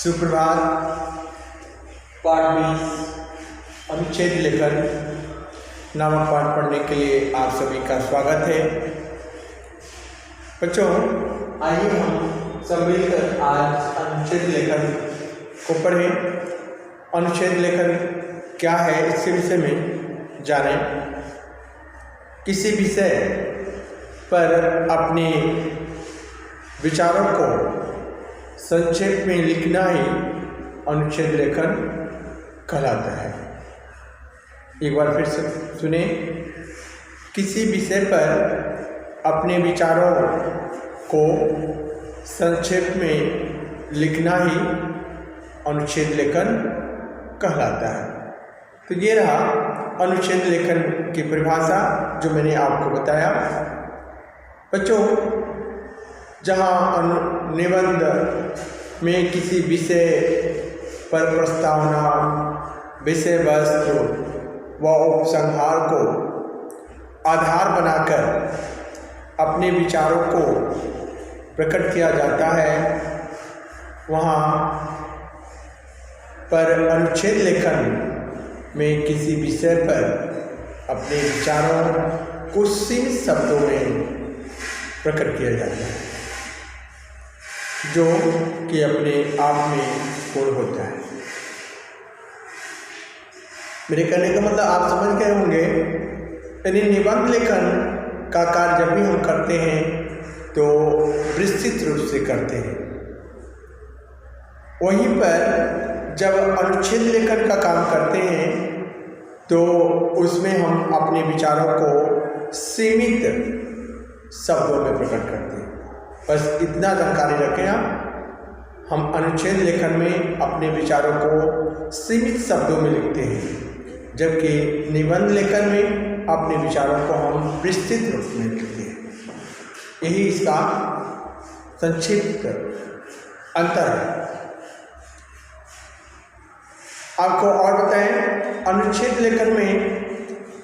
सुप्रभात। पाठ 20 अनुच्छेद लेखन नामक पाठ पढ़ने के लिए आप सभी का स्वागत है। बच्चों, आइए हम सब मिलकर आज अनुच्छेद लेखन को पढ़ें। अनुच्छेद लेखन क्या है इसके विषय में जानें। किसी विषय पर अपने विचारों को संक्षेप में लिखना ही अनुच्छेद लेखन कहलाता है। एक बार फिर से सुने। किसी विषय पर अपने विचारों को संक्षेप में लिखना ही अनुच्छेद लेखन कहलाता है। तो ये रहा अनुच्छेद लेखन की परिभाषा जो मैंने आपको बताया। बच्चों, जहाँ निबंध में किसी विषय पर प्रस्तावना, विषय वस्तु व उपसंहार को आधार बनाकर अपने विचारों को प्रकट किया जाता है, वहाँ पर अनुच्छेद लेखन में किसी विषय पर अपने विचारों को सीमित शब्दों में प्रकट किया जाता है, जो कि अपने आप में पूर्ण होता है। मेरे कहने का मतलब आप समझ गए होंगे। यानी निबंध लेखन का कार्य जब भी हम करते हैं तो विस्तृत रूप से करते हैं। वहीं पर जब अनुच्छेद लेखन का काम करते हैं तो उसमें हम अपने विचारों को सीमित शब्दों में प्रकट करते हैं। बस इतना जानकारी रखें आप। हम अनुच्छेद लेखन में अपने विचारों को सीमित शब्दों में लिखते हैं, जबकि निबंध लेखन में अपने विचारों को हम विस्तृत रूप में लिखते हैं। यही इसका संक्षिप्त अंतर है। आपको और बताएं, अनुच्छेद लेखन में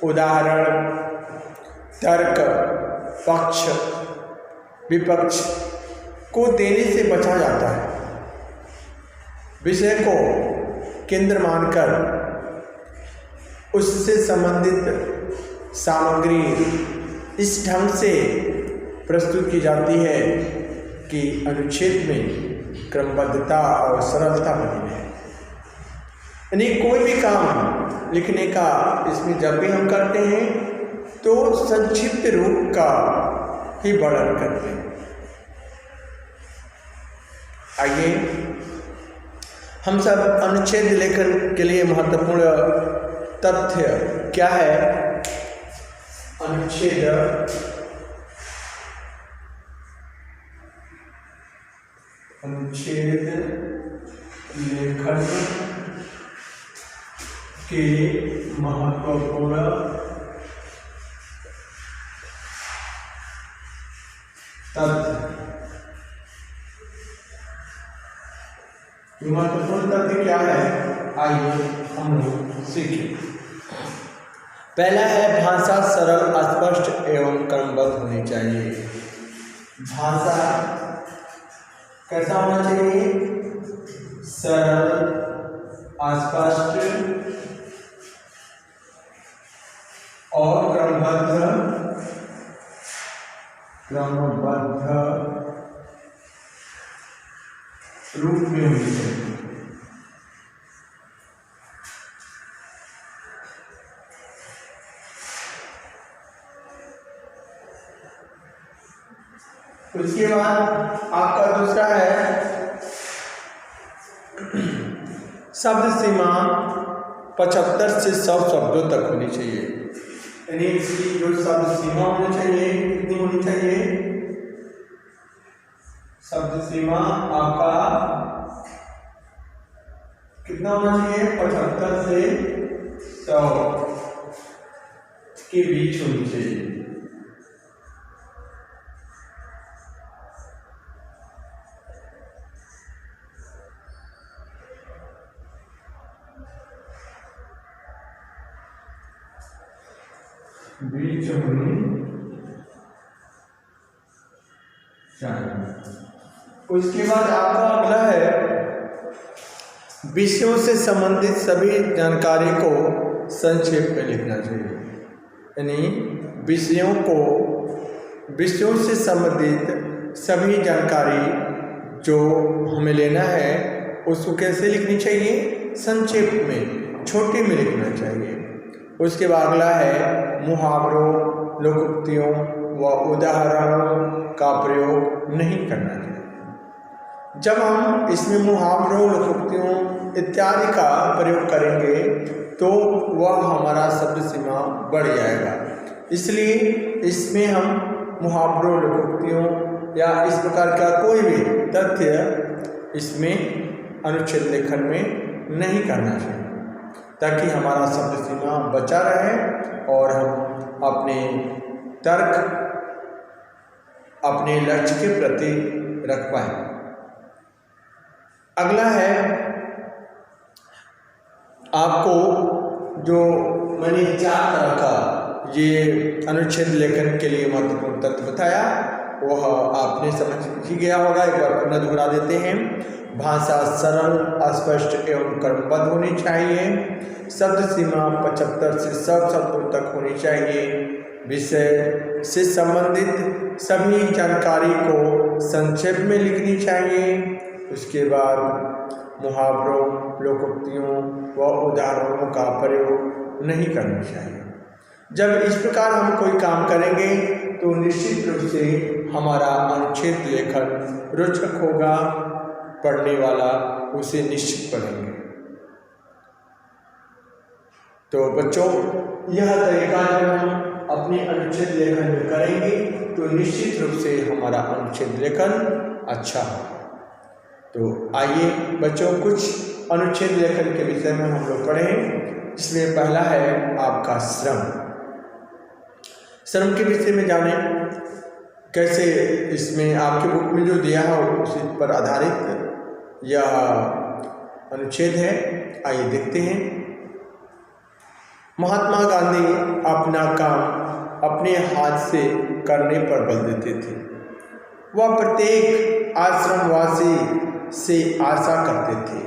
उदाहरण, तर्क, पक्ष विपक्ष को देने से बचा जाता है। विषय को केंद्र मानकर उससे संबंधित सामग्री इस ढंग से प्रस्तुत की जाती है कि अनुच्छेद में क्रमबद्धता और सरलता बनी रहे। यानी कोई भी काम लिखने का इसमें जब भी हम करते हैं तो संक्षिप्त रूप का ही वर्णन करते हैं। आइए हम सब अनुच्छेद लेखन के लिए महत्वपूर्ण तथ्य क्या है। अनुच्छेद लेखन के महत्वपूर्ण महत्वपूर्ण तथ्य क्या है, आइए हम लोग सीखें। पहला है भाषा सरल, स्पष्ट एवं क्रमबद्ध होनी चाहिए। भाषा कैसा होना चाहिए? सरल, स्पष्ट और क्रमबद्ध रूप में होनी चाहिए। उसके बाद आपका दूसरा है शब्द सीमा 75 से 100 शब्दों तक होनी चाहिए। यानी इसकी जो शब्द सीमा होनी चाहिए, कितनी होनी चाहिए? शब्द सीमा आपका कितना होना चाहिए? 75 से 100 के बीच होनी चाहिए। बीच होनी चाहिए। उसके बाद आपका अगला है विषयों से संबंधित सभी जानकारी को संक्षेप में लिखना चाहिए। यानी विषयों से संबंधित सभी जानकारी जो हमें लेना है उसको कैसे लिखनी चाहिए? संक्षेप में, छोटे में लिखना चाहिए। उसके बाद अगला है मुहावरों, लोकोक्तियों व उदाहरणों का प्रयोग नहीं करना चाहिए। जब हम इसमें मुहावरों, लोकोक्तियों इत्यादि का प्रयोग करेंगे तो वह हमारा शब्द सीमा बढ़ जाएगा। इसलिए इसमें हम मुहावरों, लोकोक्तियों या इस प्रकार का कोई भी तथ्य इसमें अनुच्छेद लेखन में नहीं करना चाहिए, ताकि हमारा शब्द सीमा बचा रहे और हम अपने तर्क अपने लक्ष्य के प्रति रख पाए। अगला है, आपको जो मैंने 4 तरह का ये अनुच्छेद लेखन के लिए महत्वपूर्ण तत्व बताया वह आपने समझ ही गया होगा। एक बार पुनः दोहरा देते हैं। भाषा सरल, स्पष्ट एवं कर्मबद्ध होनी चाहिए। शब्द सीमा 75 से 100 शब्दों तक होनी चाहिए। विषय से संबंधित सभी जानकारी को संक्षेप में लिखनी चाहिए। उसके बाद मुहावरों, लोकोक्तियों व उदाहरणों का प्रयोग नहीं करना चाहिए। जब इस प्रकार हम कोई काम करेंगे तो निश्चित रूप से हमारा अनुच्छेद लेखन रोचक होगा, पढ़ने वाला उसे निश्चित पढ़ेंगे। तो बच्चों, यह तरीका जब हम अपने अनुच्छेद लेखन में करेंगे तो निश्चित रूप से हमारा अनुच्छेद लेखन अच्छा होगा। तो आइए बच्चों, कुछ अनुच्छेद लेखन के विषय में हम लोग पढ़ें। इसमें पहला है आपका श्रम। श्रम के विषय में जानें कैसे इसमें आपके बुक में जो दिया है उसी पर आधारित यह अनुच्छेद है। आइए देखते हैं। महात्मा गांधी अपना काम अपने हाथ से करने पर बल देते थे। वह प्रत्येक आश्रमवासी से आशा करते थे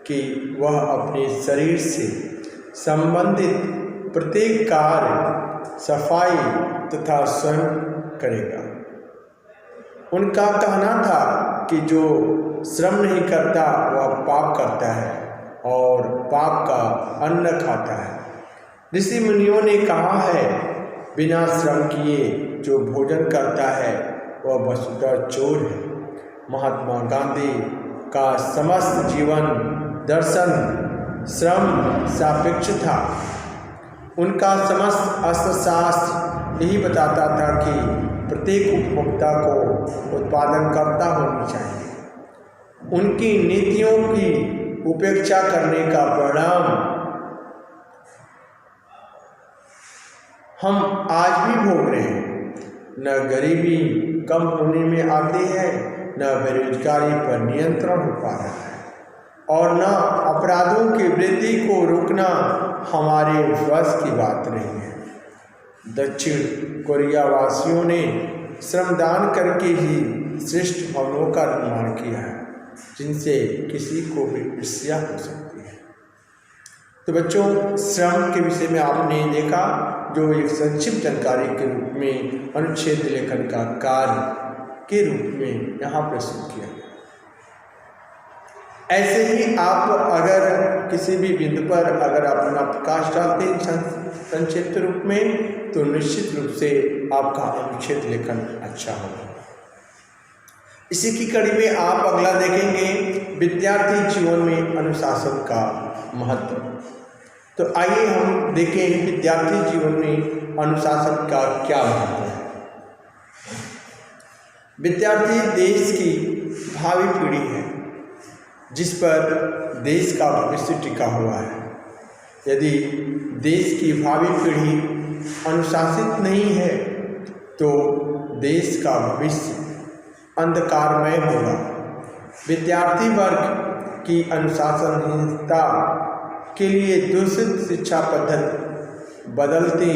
कि वह अपने शरीर से संबंधित प्रत्येक कार्य, सफाई तथा स्वयं करेगा। उनका कहना था कि जो श्रम नहीं करता वह पाप करता है और पाप का अन्न खाता है। ऋषि मुनियों ने कहा है, बिना श्रम किए जो भोजन करता है वह वस्तुतः चोर है। महात्मा गांधी का समस्त जीवन दर्शन श्रम सापेक्ष था। उनका समस्त अर्थशास्त्र यही बताता था कि प्रत्येक उपभोक्ता को उत्पादनकर्ता होनी चाहिए। उनकी नीतियों की उपेक्षा करने का परिणाम हम आज भी भोग रहे हैं। न गरीबी कम होने में आती है, न बेरोजगारी पर नियंत्रण हो पा रहा है और न अपराधों की वृद्धि को रोकना हमारे वश की बात नहीं है। दक्षिण कोरिया वासियों ने श्रमदान करके ही श्रेष्ठ भवनों का निर्माण किया है, जिनसे किसी को भी ईर्ष्या हो सकती है। तो बच्चों, श्रम के विषय में आपने देखा, जो एक संक्षिप्त जानकारी के रूप में अनुच्छेद लेखन का कार्य के रूप में यहाँ प्रस्तुत किया गया। ऐसे ही आप अगर किसी भी बिंदु पर अगर अपना प्रकाश डालते हैं संक्षिप्त रूप में, तो निश्चित रूप से आपका अनुच्छेद लेखन अच्छा होगा। इसी की कड़ी में आप अगला देखेंगे, विद्यार्थी जीवन में अनुशासन का महत्व। तो आइए हम देखें विद्यार्थी जीवन में अनुशासन का क्या महत्व है। विद्यार्थी देश की भावी पीढ़ी है, जिस पर देश का भविष्य टिका हुआ है। यदि देश की भावी पीढ़ी अनुशासित नहीं है तो देश का भविष्य अंधकारमय होगा। विद्यार्थी वर्ग की अनुशासनहीनता के लिए दूषित शिक्षा पद्धति, बदलती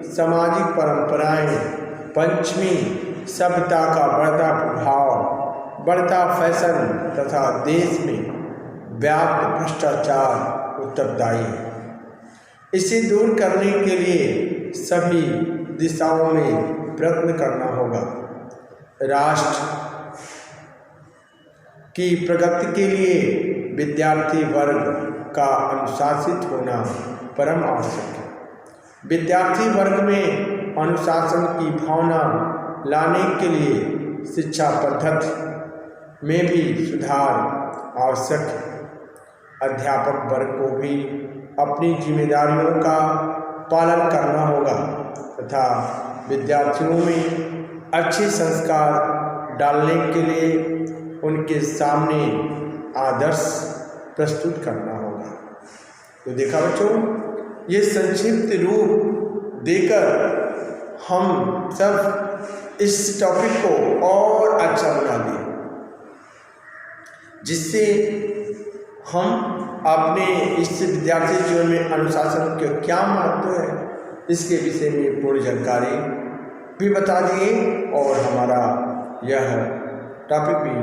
सामाजिक परंपराएं, पश्चिमी सभ्यता का बढ़ता प्रभाव, बढ़ता फैशन तथा देश में व्याप्त भ्रष्टाचार उत्तरदायी है। इसे दूर करने के लिए सभी दिशाओं में प्रयत्न करना होगा। राष्ट्र की प्रगति के लिए विद्यार्थी वर्ग का अनुशासित होना परम आवश्यक है। विद्यार्थी वर्ग में अनुशासन की भावना लाने के लिए शिक्षा पद्धति में भी सुधार आवश्यक है। अध्यापक वर्ग को भी अपनी जिम्मेदारियों का पालन करना होगा तथा विद्यार्थियों में अच्छे संस्कार डालने के लिए उनके सामने आदर्श प्रस्तुत करना होगा। तो देखा बच्चों, ये संक्षिप्त रूप देकर हम सब इस टॉपिक को और अच्छा बना दिए, जिससे हम अपने इस विद्यार्थी जीवन में अनुशासन के क्या महत्व है इसके विषय में पूरी जानकारी भी बता दिए और हमारा यह टॉपिक भी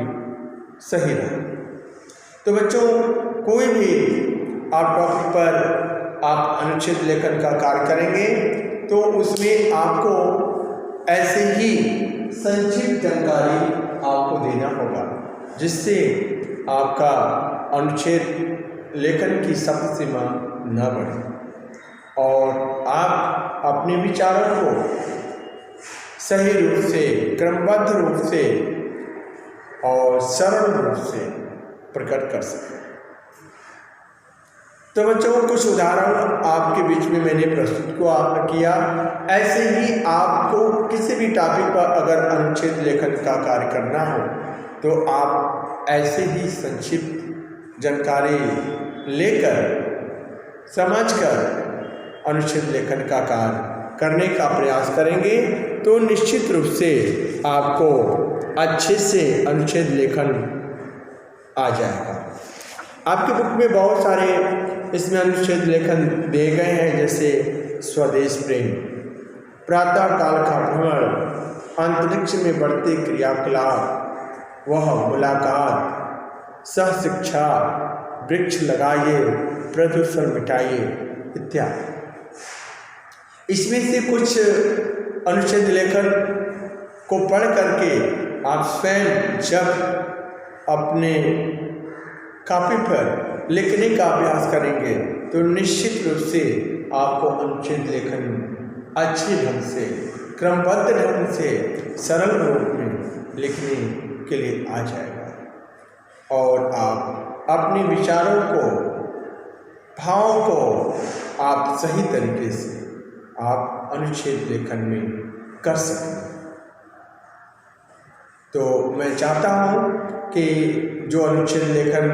सही रहा। तो बच्चों, कोई भी आप टॉपिक पर आप अनुच्छेद लेखन का कार्य करेंगे तो उसमें आपको ऐसे ही संक्षिप्त जानकारी आपको देना होगा, जिससे आपका अनुच्छेद लेखन की शब्द सीमा न बढ़े और आप अपने विचारों को सही रूप से, क्रमबद्ध रूप से और सरल रूप से प्रकट कर सकें। तो बच्चों, कुछ उदाहरण आपके बीच में मैंने प्रस्तुत किया। ऐसे ही आपको किसी भी टॉपिक पर अगर अनुच्छेद लेखन का कार्य करना हो तो आप ऐसे ही संक्षिप्त जानकारी लेकर समझकर अनुच्छेद लेखन का कार्य करने का प्रयास करेंगे तो निश्चित रूप से आपको अच्छे से अनुच्छेद लेखन आ जाएगा। आपके बुक में बहुत सारे इसमें अनुच्छेद लेखन दिए गए हैं, जैसे स्वदेश प्रेम, प्रातः काल का भ्रमण, अंतरिक्ष में बढ़ते क्रियाकलाप, वह मुलाकात, सह शिक्षा, वृक्ष लगाइए, प्रदूषण मिटाइए इत्यादि। इसमें से कुछ अनुच्छेद लेखन को पढ़ करके आप स्वयं जब अपने कॉपी पर लिखने का अभ्यास करेंगे तो निश्चित रूप से आपको अनुच्छेद लेखन अच्छे ढंग से, क्रमबद्ध ढंग से, सरल रूप में लिखने के लिए आ जाएगा और आप अपने विचारों को, भावों को आप सही तरीके से आप अनुच्छेद लेखन में कर सकें। तो मैं चाहता हूँ कि जो अनुच्छेद लेखन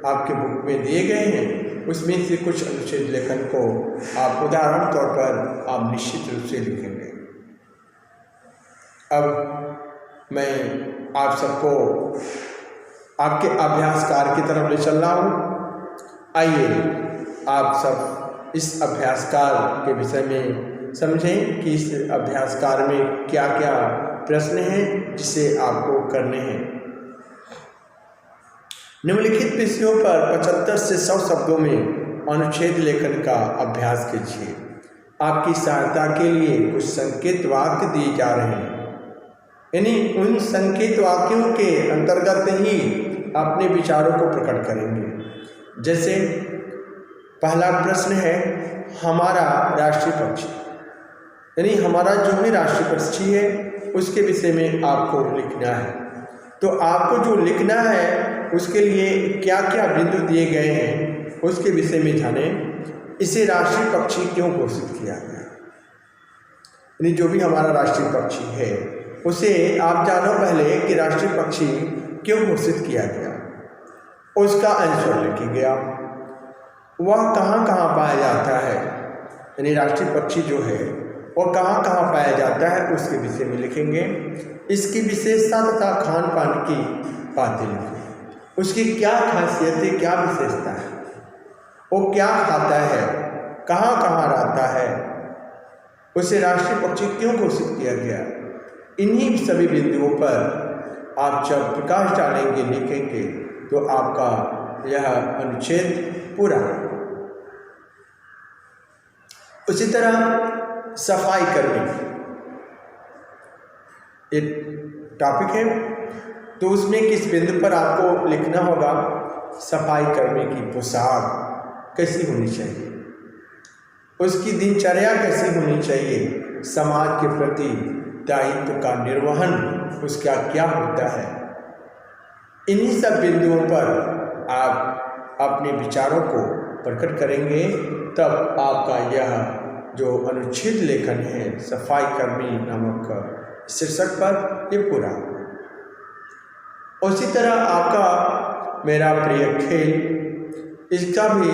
आपके बुक में दिए गए हैं उसमें से कुछ अनुच्छेद लेखन को आप उदाहरण तौर पर आप निश्चित रूप से लिखेंगे। अब मैं आप सबको आपके अभ्यास कार्य की तरफ ले चल रहा हूँ। आइए आप सब इस अभ्यास कार्य के विषय में समझें कि इस अभ्यास कार्य में क्या क्या प्रश्न हैं जिसे आपको करने हैं। निम्नलिखित विषयों पर 75 से 100 शब्दों में अनुच्छेद लेखन का अभ्यास कीजिए। आपकी सहायता के लिए कुछ संकेत वाक्य दिए जा रहे हैं, यानी उन संकेत वाक्यों के अंतर्गत ही अपने विचारों को प्रकट करेंगे। जैसे पहला प्रश्न है, हमारा राष्ट्रीय पक्षी, यानी हमारा जो भी राष्ट्रीय पक्षी है उसके विषय में आपको लिखना है। तो आपको जो लिखना है उसके लिए क्या क्या बिंदु दिए गए हैं उसके विषय में जानें। इसे राष्ट्रीय पक्षी क्यों घोषित किया गया, यानी जो भी हमारा राष्ट्रीय पक्षी है उसे आप जानो पहले कि राष्ट्रीय पक्षी क्यों घोषित किया गया, उसका आंसर लिखिएगा। वह कहाँ कहाँ पाया जाता है, यानी राष्ट्रीय पक्षी जो है वह कहाँ कहाँ पाया जाता है उसके विषय में लिखेंगे। इसकी विशेषता तथा खान पान की बातें लिखें। उसकी क्या खासियत है, क्या विशेषता है, वो क्या खाता है, कहाँ कहाँ रहता है, उसे राष्ट्रीय पक्षी क्यों घोषित किया गया। इन्हीं सभी बिंदुओं पर आप जब प्रकाश डालेंगे, लिखेंगे, तो आपका यह अनुच्छेद पूरा। उसी तरह सफाई कर्मी एक टॉपिक है, तो उसमें किस बिंदु पर आपको लिखना होगा सफाई कर्मी की पोशाक कैसी होनी चाहिए, उसकी दिनचर्या कैसी होनी चाहिए, समाज के प्रति दायित्व का निर्वहन उसका क्या होता है। इन्हीं सब बिंदुओं पर आप अपने विचारों को प्रकट करेंगे, तब आपका यह जो अनुच्छेद लेखन है सफाई कर्मी नामक शीर्षक पर ये पूरा। उसी तरह आपका मेरा प्रिय खेल, इसका भी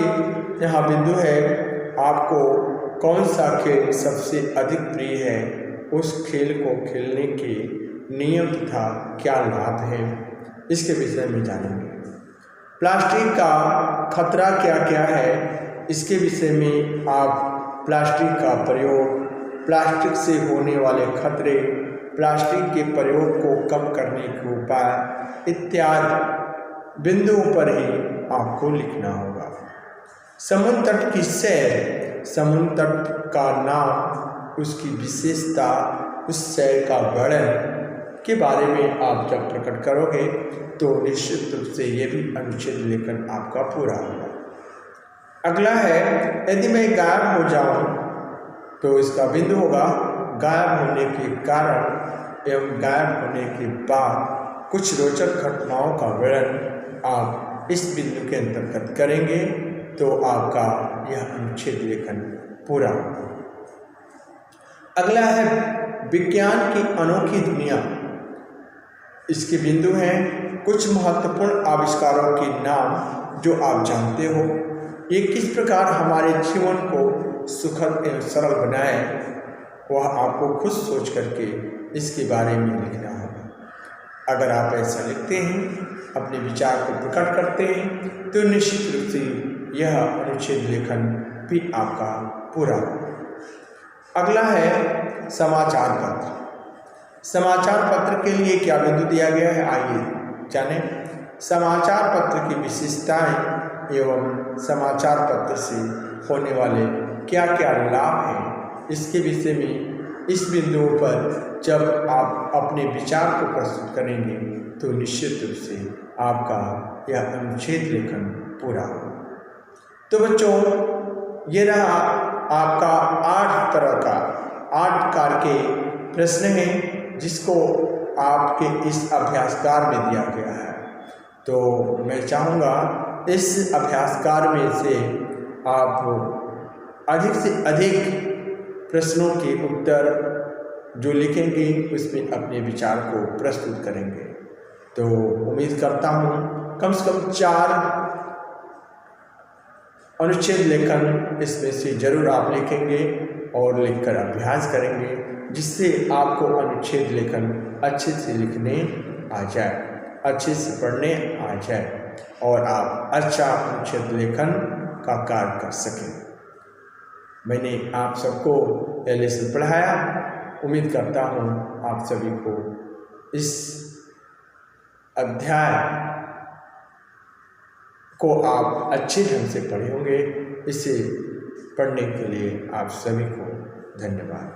यहाँ बिंदु है, आपको कौन सा खेल सबसे अधिक प्रिय है, उस खेल को खेलने के नियम तथा क्या लाभ है, इसके विषय में जानेंगे। प्लास्टिक का खतरा क्या क्या है, इसके विषय में आप प्लास्टिक का प्रयोग, प्लास्टिक से होने वाले खतरे, प्लास्टिक के प्रयोग को कम करने के उपाय इत्यादि बिंदुओं पर ही आपको लिखना होगा। समुद्र तट की सैर, समुद्र तट का नाम, उसकी विशेषता, उस सैर का वर्णन के बारे में आप जब प्रकट करोगे तो निश्चित रूप से ये भी अनुच्छेद लेखन आपका पूरा होगा। अगला है, यदि मैं गायब हो जाऊं तो इसका बिंदु होगा गायब होने के कारण एवं गायब होने के बाद कुछ रोचक घटनाओं का वर्णन आप इस बिंदु के अंतर्गत करेंगे तो आपका यह अनुच्छेद लेखन पूरा होगा। अगला है विज्ञान की अनोखी दुनिया, इसके बिंदु हैं कुछ महत्वपूर्ण आविष्कारों के नाम जो आप जानते हो, ये किस प्रकार हमारे जीवन को सुखद एवं सरल बनाए, वह आपको खुद सोच करके इसके बारे में लिखना होगा। अगर आप ऐसा लिखते हैं, अपने विचार को प्रकट करते हैं, तो निश्चित रूप से यह अनुच्छेद लेखन भी आपका पूरा होगा। अगला है समाचार पत्र। समाचार पत्र के लिए क्या बिंदु दिया गया है, आइए जानें। समाचार पत्र की विशेषताएं एवं समाचार पत्र से होने वाले क्या क्या लाभ हैं, इसके विषय में इस बिंदुओं पर जब आप अपने विचार को प्रस्तुत करेंगे तो निश्चित रूप से आपका यह अनुच्छेद लेखन पूरा होगा। तो बच्चों, ये रहा आपका 8 तरह का 8 प्रकार के प्रश्न हैं जिसको आपके इस अभ्यासकार में दिया गया है। तो मैं चाहूँगा इस अभ्यासकार में से आप अधिक से अधिक प्रश्नों के उत्तर जो लिखेंगे उसमें अपने विचार को प्रस्तुत करेंगे। तो उम्मीद करता हूँ कम से कम 4 अनुच्छेद लेखन इसमें से जरूर आप लिखेंगे और लिखकर अभ्यास करेंगे, जिससे आपको अनुच्छेद लेखन अच्छे से लिखने आ जाए, अच्छे से पढ़ने आ जाए और आप अच्छा अनुच्छेद लेखन का कार्य कर सकें। मैंने आप सबको यह लेसन पढ़ाया, उम्मीद करता हूँ आप सभी को इस अध्याय को आप अच्छे ढंग से पढ़े होंगे। इसे पढ़ने के लिए आप सभी को धन्यवाद।